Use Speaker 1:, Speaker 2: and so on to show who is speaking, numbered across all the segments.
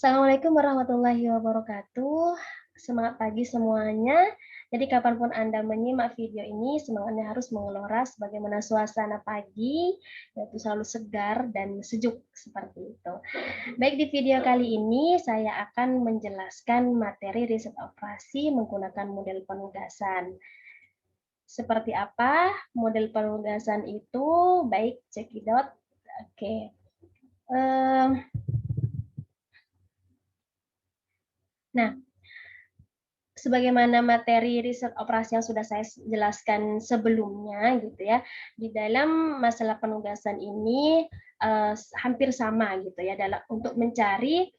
Speaker 1: Assalamualaikum warahmatullahi wabarakatuh. Semangat pagi semuanya. Jadi kapanpun Anda menyimak video ini, semangatnya harus mengelora sebagaimana suasana pagi, yaitu selalu segar dan sejuk seperti itu. Baik, di video kali ini saya akan menjelaskan materi riset operasi menggunakan model penugasan. Seperti apa model penugasan itu? Baik, cekidot. Oke. Nah, sebagaimana materi riset operasi yang sudah saya jelaskan sebelumnya gitu ya, di dalam masalah penugasan ini hampir sama gitu ya dalam untuk mencari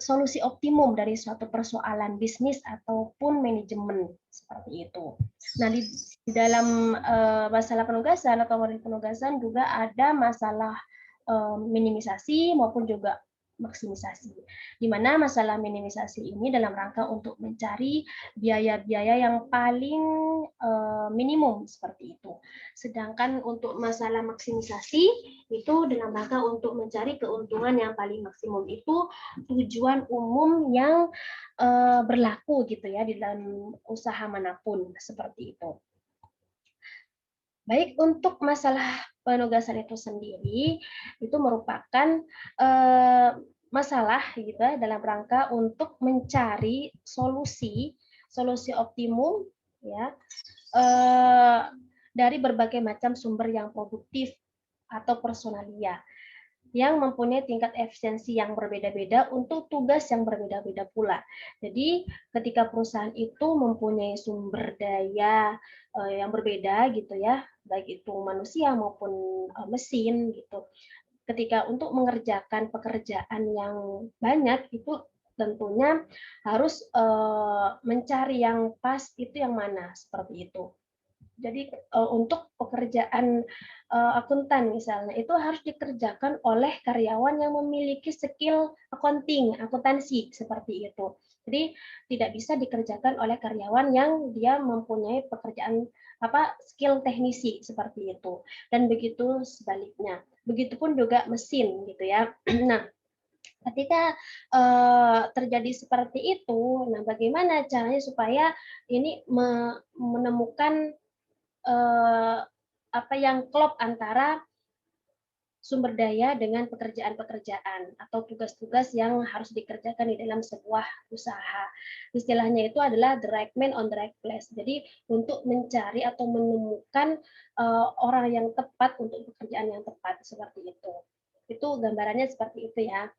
Speaker 1: solusi optimum dari suatu persoalan bisnis ataupun manajemen seperti itu. Nah, di dalam masalah penugasan atau model penugasan juga ada masalah minimisasi maupun juga maksimisasi. Di mana masalah minimisasi ini dalam rangka untuk mencari biaya-biaya yang paling minimum seperti itu. Sedangkan untuk masalah maksimisasi itu dalam rangka untuk mencari keuntungan yang paling maksimum. Itu tujuan umum yang berlaku gitu ya di dalam usaha manapun seperti itu. Baik, untuk masalah penugasan itu sendiri, itu merupakan masalah gitu ya, dalam rangka untuk mencari solusi optimum ya dari berbagai macam sumber yang produktif atau personalia yang mempunyai tingkat efisiensi yang berbeda-beda untuk tugas yang berbeda-beda pula. Jadi ketika perusahaan itu mempunyai sumber daya yang berbeda gitu ya, baik itu manusia maupun mesin gitu. Ketika untuk mengerjakan pekerjaan yang banyak itu tentunya harus mencari yang pas itu yang mana seperti itu. Jadi untuk pekerjaan akuntan misalnya itu harus dikerjakan oleh karyawan yang memiliki skill accounting, akuntansi seperti itu. Jadi tidak bisa dikerjakan oleh karyawan yang dia mempunyai pekerjaan skill teknisi seperti itu. Dan begitu sebaliknya. Begitupun juga mesin gitu ya. Nah, ketika terjadi seperti itu, nah bagaimana caranya supaya ini menemukan apa yang klop antara sumber daya dengan pekerjaan-pekerjaan atau tugas-tugas yang harus dikerjakan di dalam sebuah usaha. Istilahnya itu adalah the right man on the right place. Jadi untuk mencari atau menemukan orang yang tepat untuk pekerjaan yang tepat seperti itu. Itu gambarannya seperti itu ya.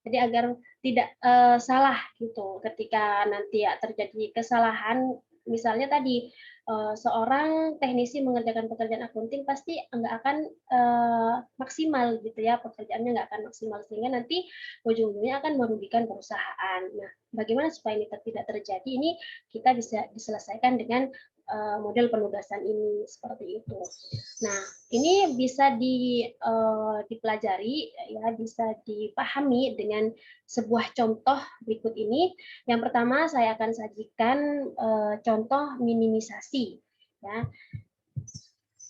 Speaker 1: Jadi agar tidak salah gitu ketika nanti ya terjadi kesalahan, misalnya tadi seorang teknisi mengerjakan pekerjaan akunting pasti nggak akan maksimal gitu ya, pekerjaannya nggak akan maksimal sehingga nanti ujung-ujungnya akan merugikan perusahaan. Nah, bagaimana supaya ini tidak terjadi? Ini kita bisa diselesaikan dengan model penugasan ini seperti itu. Nah, ini bisa dipelajari ya, bisa dipahami dengan sebuah contoh berikut ini. Yang pertama saya akan sajikan contoh minimisasi ya,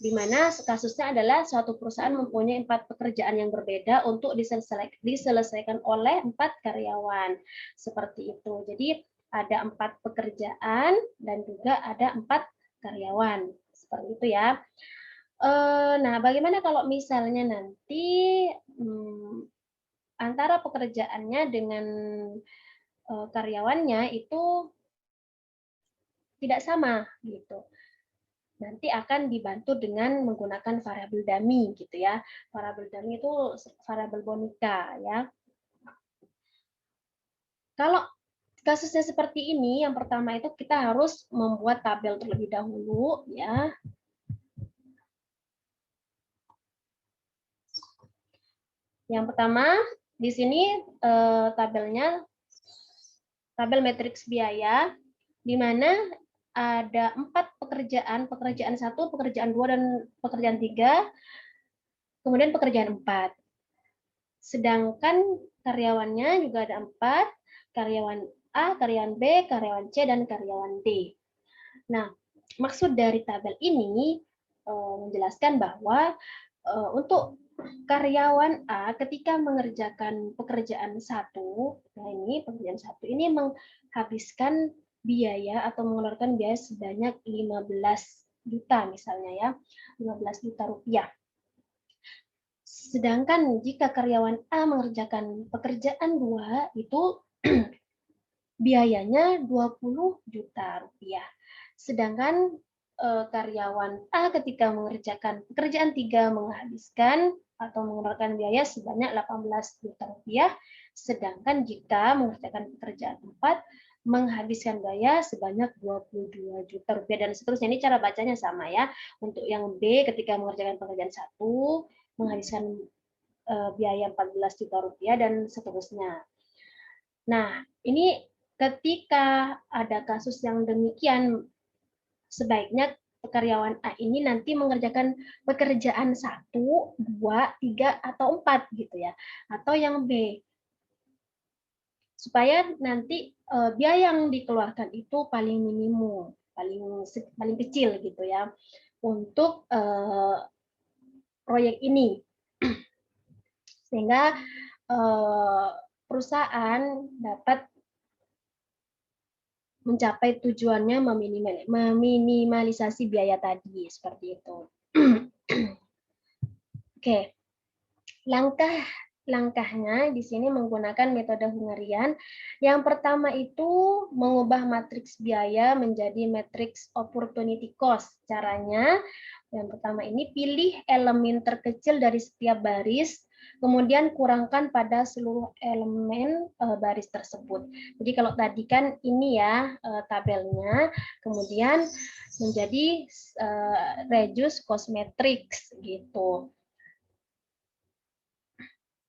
Speaker 1: di mana kasusnya adalah suatu perusahaan mempunyai 4 pekerjaan yang berbeda untuk diselesaikan oleh 4 karyawan. Seperti itu. Jadi ada 4 pekerjaan dan juga ada 4 karyawan. Seperti itu ya. Nah, bagaimana kalau misalnya nanti antara pekerjaannya dengan karyawannya itu tidak sama gitu. Nanti akan dibantu dengan menggunakan variabel dummy gitu ya. Variabel dummy itu variabel boneka ya. Kalau kasusnya seperti ini, yang pertama itu kita harus membuat tabel terlebih dahulu ya. Yang pertama di sini tabelnya tabel matriks biaya, di mana ada 4 pekerjaan 1, pekerjaan 2, dan pekerjaan 3, kemudian pekerjaan 4. Sedangkan karyawannya juga ada 4, karyawan A, karyawan B, karyawan C, dan karyawan D. Nah, maksud dari tabel ini menjelaskan bahwa untuk karyawan A ketika mengerjakan pekerjaan satu, nah ini pekerjaan satu ini menghabiskan biaya atau mengeluarkan biaya sebanyak 15 juta misalnya ya, 15 juta rupiah. Sedangkan jika karyawan A mengerjakan pekerjaan 2 itu biayanya 20 juta rupiah. Sedangkan karyawan A ketika mengerjakan pekerjaan 3 menghabiskan atau mengeluarkan biaya sebanyak 18 juta rupiah, sedangkan jika mengerjakan pekerjaan 4 menghabiskan biaya sebanyak 22 juta rupiah dan seterusnya. Ini cara bacanya sama ya. Untuk yang B ketika mengerjakan pekerjaan 1 menghabiskan biaya 14 juta rupiah dan seterusnya. Nah, ini ketika ada kasus yang demikian, sebaiknya karyawan A ini nanti mengerjakan pekerjaan 1, 2, 3, atau 4 gitu ya. Atau yang B. Supaya nanti biaya yang dikeluarkan itu paling minimum, paling kecil gitu ya untuk proyek ini. Sehingga perusahaan dapat mencapai tujuannya meminimalisasi biaya tadi seperti itu. Oke, langkahnya di sini menggunakan metode Hungarian. Yang pertama itu mengubah matriks biaya menjadi matriks opportunity cost. Caranya yang pertama ini pilih elemen terkecil dari setiap baris, kemudian kurangkan pada seluruh elemen baris tersebut. Jadi kalau tadi kan ini ya tabelnya, kemudian menjadi reduce cost matrix gitu.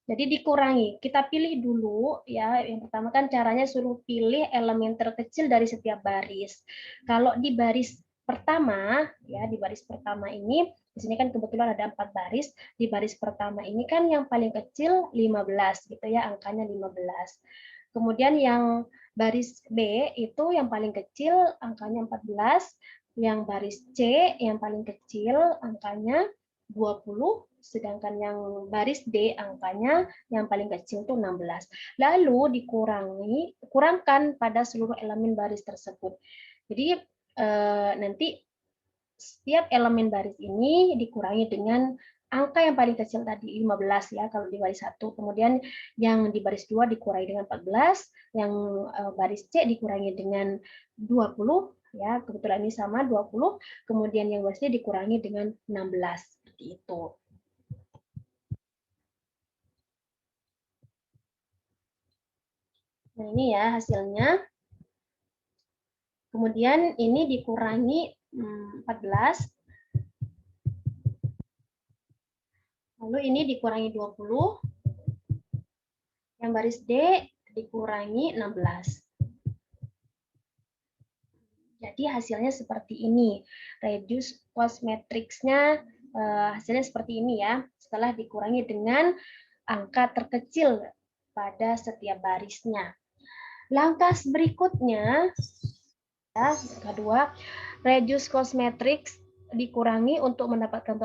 Speaker 1: Jadi dikurangi. Kita pilih dulu ya. Yang pertama kan caranya suruh pilih elemen terkecil dari setiap baris. Kalau di baris pertama ya, di baris pertama ini di sini kan kebetulan ada 4 baris. Di baris pertama ini kan yang paling kecil 15 gitu ya, angkanya 15. Kemudian yang baris B itu yang paling kecil angkanya 14, yang baris C yang paling kecil angkanya 20, sedangkan yang baris D angkanya yang paling kecil itu 16. Lalu kurangkan pada seluruh elemen baris tersebut. Jadi nanti setiap elemen baris ini dikurangi dengan angka yang paling kecil tadi 15 ya kalau di baris 1. Kemudian yang di baris 2 dikurangi dengan 14, yang baris C dikurangi dengan 20 ya, kebetulan ini sama 20, kemudian yang baris D dikurangi dengan 16 seperti itu. Nah, ini ya hasilnya. Kemudian ini dikurangi 14. Lalu ini dikurangi 20. Yang baris D dikurangi 16. Jadi hasilnya seperti ini. Reduce cost matrix-nya hasilnya seperti ini ya. Setelah dikurangi dengan angka terkecil pada setiap barisnya. Langkah berikutnya, ya, kedua, reduce cost matrix dikurangi untuk mendapatkan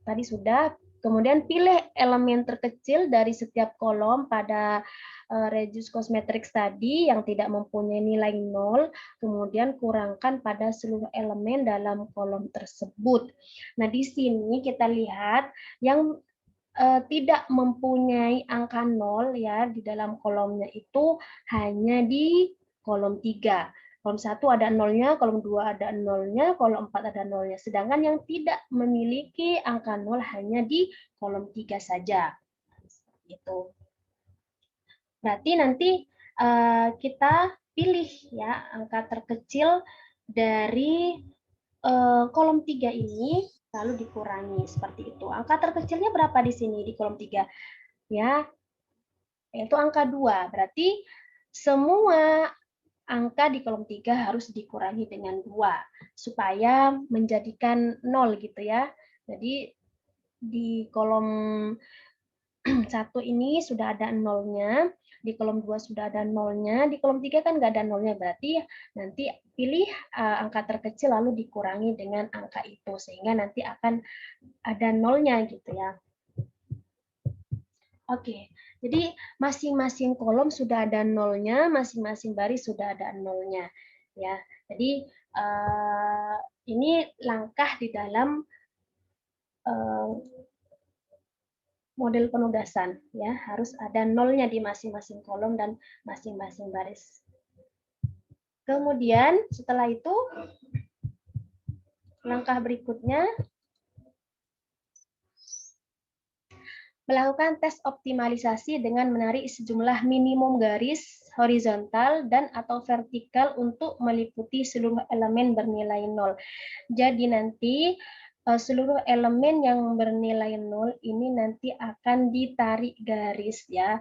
Speaker 1: tadi sudah. Kemudian pilih elemen terkecil dari setiap kolom pada reduce cost matrix tadi yang tidak mempunyai nilai 0, kemudian kurangkan pada seluruh elemen dalam kolom tersebut. Nah, di sini kita lihat yang tidak mempunyai angka 0 ya di dalam kolomnya itu hanya di kolom 3. Kolom 1 ada nolnya, kolom 2 ada nolnya, kolom 4 ada nolnya. Sedangkan yang tidak memiliki angka 0 hanya di kolom 3 saja. Gitu. Berarti nanti kita pilih ya angka terkecil dari kolom 3 ini lalu dikurangi seperti itu. Angka terkecilnya berapa di sini di kolom 3? Ya, yaitu angka 2. Berarti semua angka di kolom 3 harus dikurangi dengan 2 supaya menjadikan 0 gitu ya. Jadi di kolom 1 ini sudah ada nolnya, di kolom 2 sudah ada nolnya, di kolom 3 kan nggak ada nolnya, berarti nanti pilih angka terkecil lalu dikurangi dengan angka itu, sehingga nanti akan ada nolnya gitu ya. Oke, jadi masing-masing kolom sudah ada nolnya, masing-masing baris sudah ada nolnya, ya. Jadi ini langkah di dalam model penugasan, ya. Harus ada nolnya di masing-masing kolom dan masing-masing baris. Kemudian setelah itu langkah berikutnya melakukan tes optimalisasi dengan menarik sejumlah minimum garis horizontal dan atau vertikal untuk meliputi seluruh elemen bernilai 0. Jadi nanti seluruh elemen yang bernilai 0 ini nanti akan ditarik garis ya,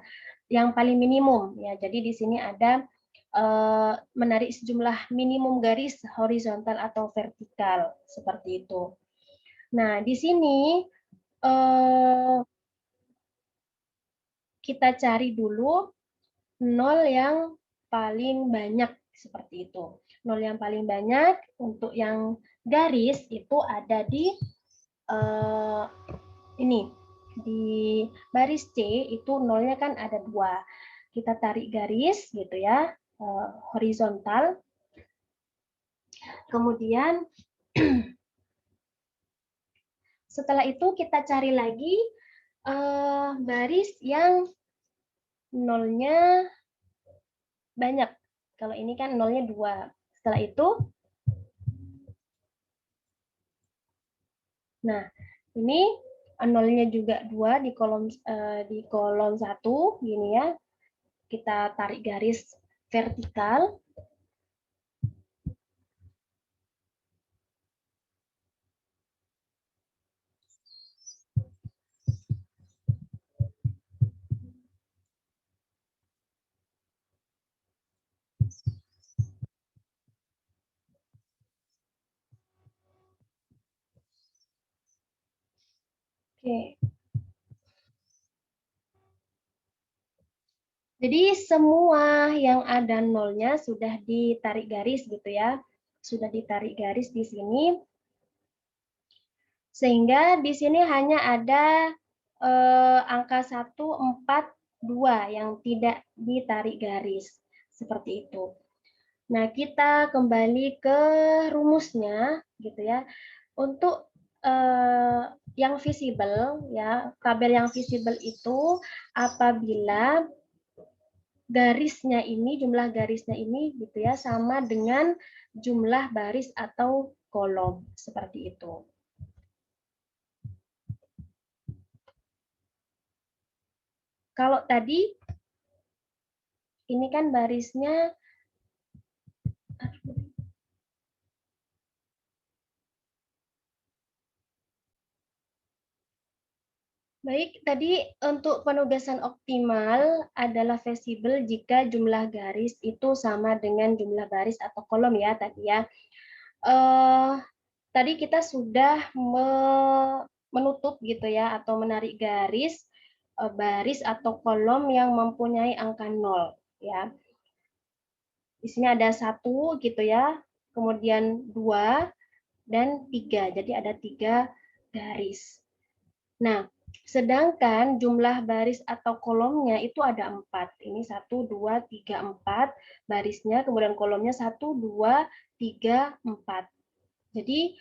Speaker 1: yang paling minimum ya. Jadi di sini ada menarik sejumlah minimum garis horizontal atau vertikal seperti itu. Nah, di sini kita cari dulu nol yang paling banyak seperti itu. Nol yang paling banyak untuk yang garis itu ada di ini di baris C itu nolnya kan ada 2. Kita tarik garis gitu ya, horizontal. Kemudian setelah itu kita cari lagi baris yang nolnya banyak. Kalau ini kan nolnya 2. Setelah itu, nah ini nolnya juga 2 di kolom 1 gini ya. Kita tarik garis vertikal. Oke. Jadi semua yang ada nolnya sudah ditarik garis gitu ya. Sudah ditarik garis di sini. Sehingga di sini hanya ada angka 1, 4, 2 yang tidak ditarik garis. Seperti itu. Nah, kita kembali ke rumusnya gitu ya. Untuk yang visible ya, tabel yang visible itu apabila garisnya ini, jumlah garisnya ini gitu ya, sama dengan jumlah baris atau kolom seperti itu. Kalau tadi ini kan barisnya baik, tadi untuk penugasan optimal adalah visible jika jumlah garis itu sama dengan jumlah baris atau kolom ya tadi ya. Tadi kita sudah menutup gitu ya atau menarik garis baris atau kolom yang mempunyai angka 0 ya. Di sini ada 1 gitu ya, kemudian 2 dan 3. Jadi ada 3 garis. Nah, sedangkan jumlah baris atau kolomnya itu ada 4. Ini 1, 2, 3, 4 barisnya, kemudian kolomnya 1, 2, 3, 4. Jadi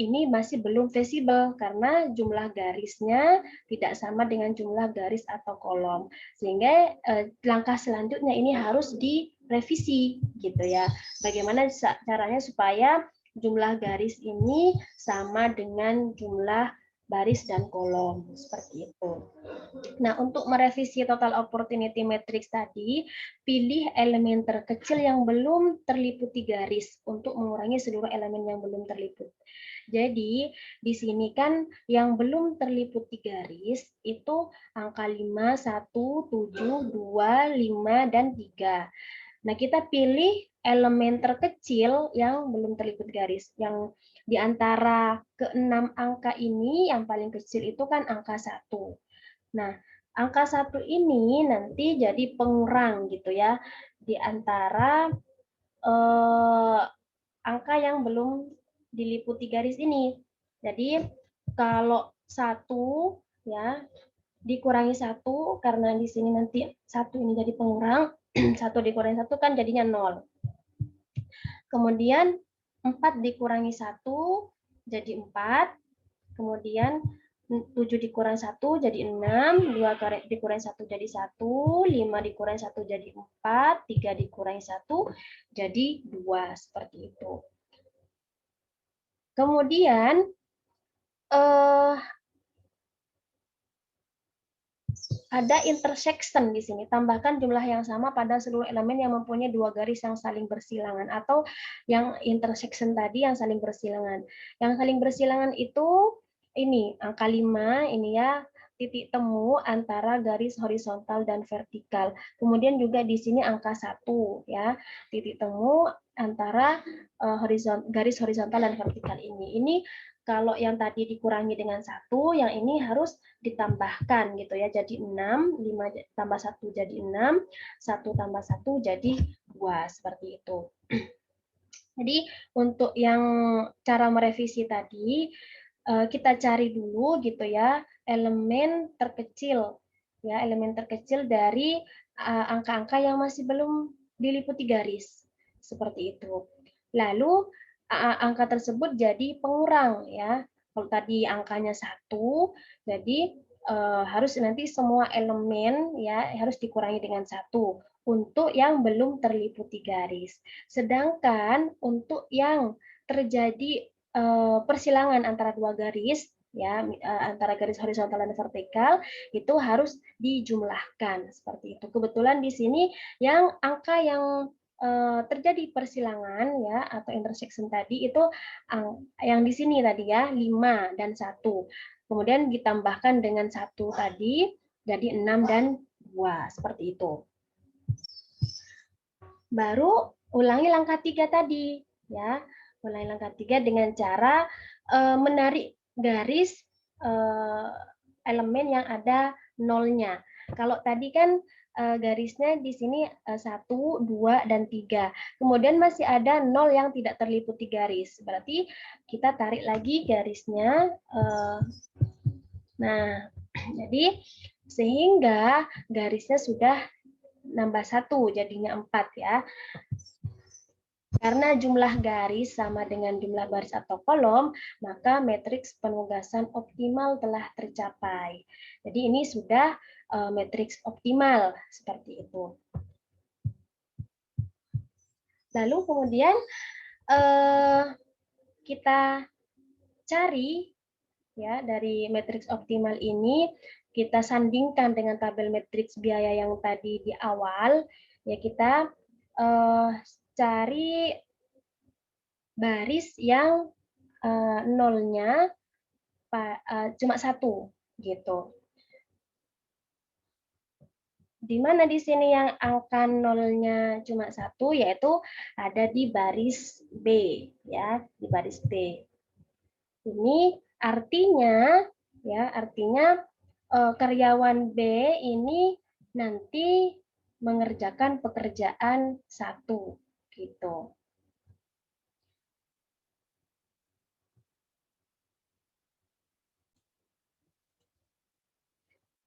Speaker 1: ini masih belum visible karena jumlah garisnya tidak sama dengan jumlah garis atau kolom. Sehingga langkah selanjutnya ini harus direvisi gitu ya. Bagaimana caranya supaya jumlah garis ini sama dengan jumlah baris dan kolom seperti itu. Nah, untuk merevisi total opportunity matrix tadi, pilih elemen terkecil yang belum terliputi garis untuk mengurangi seluruh elemen yang belum terliput. Jadi, di sini kan yang belum terliputi garis itu angka 5, 1, 7, 2, 5, dan 3. Nah, kita pilih elemen terkecil yang belum terlipat garis. Yang di antara ke-6 angka ini, yang paling kecil itu kan angka 1. Nah, angka 1 ini nanti jadi pengurang gitu ya, di antara angka yang belum diliputi garis ini. Jadi, kalau 1 ya, dikurangi 1, karena di sini nanti 1 ini jadi pengurang, 1 dikurangi 1 kan jadinya 0. Kemudian 4 dikurangi 1 jadi 4. Kemudian 7 dikurangi 1 jadi 6, 2 dikurangi 1 jadi 1, 5 dikurangi 1 jadi 4, 3 dikurangi 1 jadi 2, seperti itu. Kemudian ada intersection di sini. Tambahkan jumlah yang sama pada seluruh elemen yang mempunyai 2 garis yang saling bersilangan, atau yang intersection tadi yang saling bersilangan. Yang saling bersilangan itu ini angka 5 ini ya, titik temu antara garis horizontal dan vertikal. Kemudian juga di sini angka 1 ya, titik temu antara garis horizontal dan vertikal ini. Ini kalau yang tadi dikurangi dengan 1, yang ini harus ditambahkan gitu ya. Jadi 6, 5 tambah 1 jadi 6, 1 tambah 1 jadi 2, seperti itu. Jadi untuk yang cara merevisi tadi, kita cari dulu gitu ya elemen terkecil ya, elemen terkecil dari angka-angka yang masih belum diliputi garis, seperti itu. Lalu angka tersebut jadi pengurang ya. Kalau tadi angkanya 1, jadi harus nanti semua elemen ya harus dikurangi dengan 1 untuk yang belum terliputi garis. Sedangkan untuk yang terjadi persilangan antara 2 garis ya, antara garis horizontal dan vertikal itu harus dijumlahkan, seperti itu. Kebetulan di sini yang angka yang terjadi persilangan ya atau intersection tadi itu yang di sini tadi ya 5 dan 1. Kemudian ditambahkan dengan 1 tadi jadi 6 dan 2, seperti itu. Baru ulangi langkah 3 tadi ya. Ulangi langkah 3 dengan cara menarik garis elemen yang ada nolnya. Kalau tadi kan garisnya di sini 1, 2, dan 3. Kemudian masih ada 0 yang tidak terliputi garis. Berarti kita tarik lagi garisnya. Nah, jadi sehingga garisnya sudah nambah 1, jadinya 4 ya. Karena jumlah garis sama dengan jumlah baris atau kolom, maka matriks penugasan optimal telah tercapai. Jadi ini sudah matriks optimal, seperti itu. Lalu kemudian kita cari ya dari matriks optimal ini, kita sandingkan dengan tabel matriks biaya yang tadi di awal, ya kita cari baris yang nolnya cuma 1 gitu. Di mana di sini yang angka nolnya cuma 1, yaitu ada di baris B ya, di baris B. Ini artinya ya, artinya karyawan B ini nanti mengerjakan pekerjaan 1 gitu.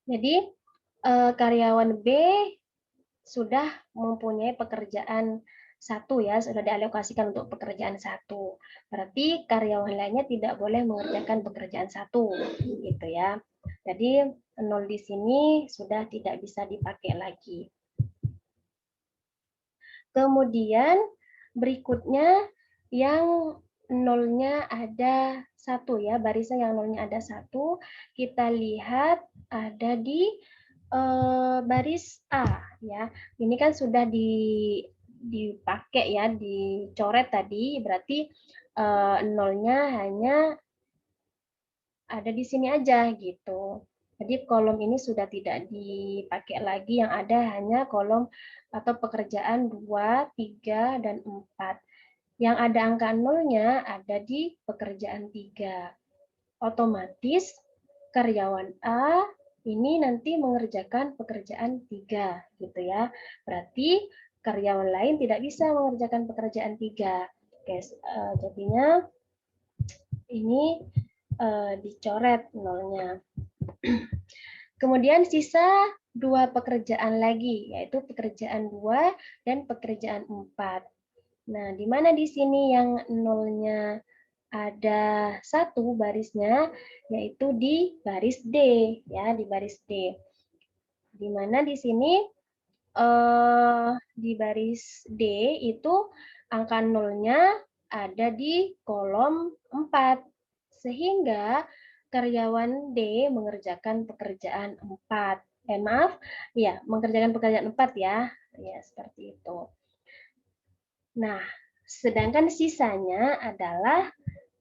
Speaker 1: Jadi karyawan B sudah mempunyai pekerjaan 1 ya, sudah dialokasikan untuk pekerjaan 1. Berarti karyawan lainnya tidak boleh mengerjakan pekerjaan 1 gitu ya. Jadi 0 di sini sudah tidak bisa dipakai lagi. Kemudian berikutnya yang nolnya ada 1 ya, barisan yang nolnya ada 1, kita lihat ada di baris A ya. Ini kan sudah dipakai ya, dicoret tadi, berarti nolnya hanya ada di sini aja gitu. Jadi kolom ini sudah tidak dipakai lagi, yang ada hanya kolom atau pekerjaan 2, 3, dan 4. Yang ada angka nolnya ada di pekerjaan 3. Otomatis karyawan A ini nanti mengerjakan pekerjaan 3 gitu ya. Berarti karyawan lain tidak bisa mengerjakan pekerjaan 3. Oke, jadinya ini dicoret nolnya. Kemudian sisa 2 pekerjaan lagi, yaitu pekerjaan 2 dan pekerjaan 4. Nah, di mana di sini yang nolnya ada 1 barisnya, yaitu di baris D, ya, di baris D. Di mana di sini di baris D itu angka nolnya ada di kolom 4. Sehingga karyawan D mengerjakan pekerjaan 4. Maaf, ya, mengerjakan pekerjaan 4 ya. Ya, seperti itu. Nah, sedangkan sisanya adalah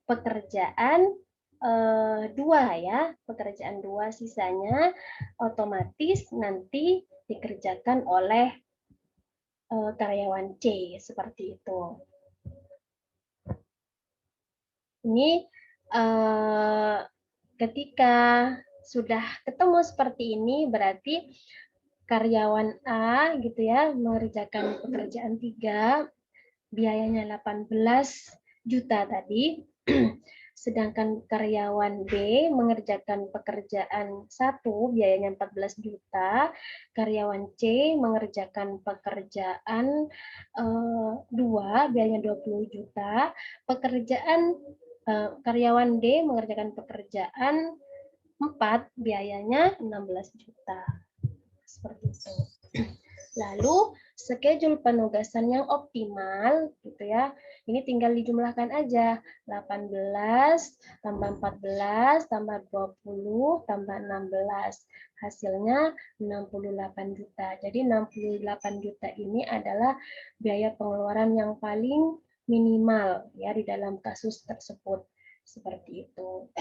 Speaker 1: pekerjaan 2 ya, pekerjaan 2 sisanya otomatis nanti dikerjakan oleh karyawan C, seperti itu. Ini ketika sudah ketemu seperti ini, berarti karyawan A gitu ya mengerjakan pekerjaan 3, biayanya 18 juta tadi. Sedangkan karyawan B mengerjakan pekerjaan 1, biayanya 14 juta. Karyawan C mengerjakan pekerjaan 2, biayanya 20 juta. Karyawan D mengerjakan pekerjaan 4, biayanya 16 juta. Seperti itu. Lalu schedule penugasan yang optimal gitu ya. Ini tinggal dijumlahkan aja. 18 tambah 14 tambah 20 tambah 16. Hasilnya 68 juta. Jadi 68 juta ini adalah biaya pengeluaran yang paling minimal ya di dalam kasus tersebut. Seperti itu.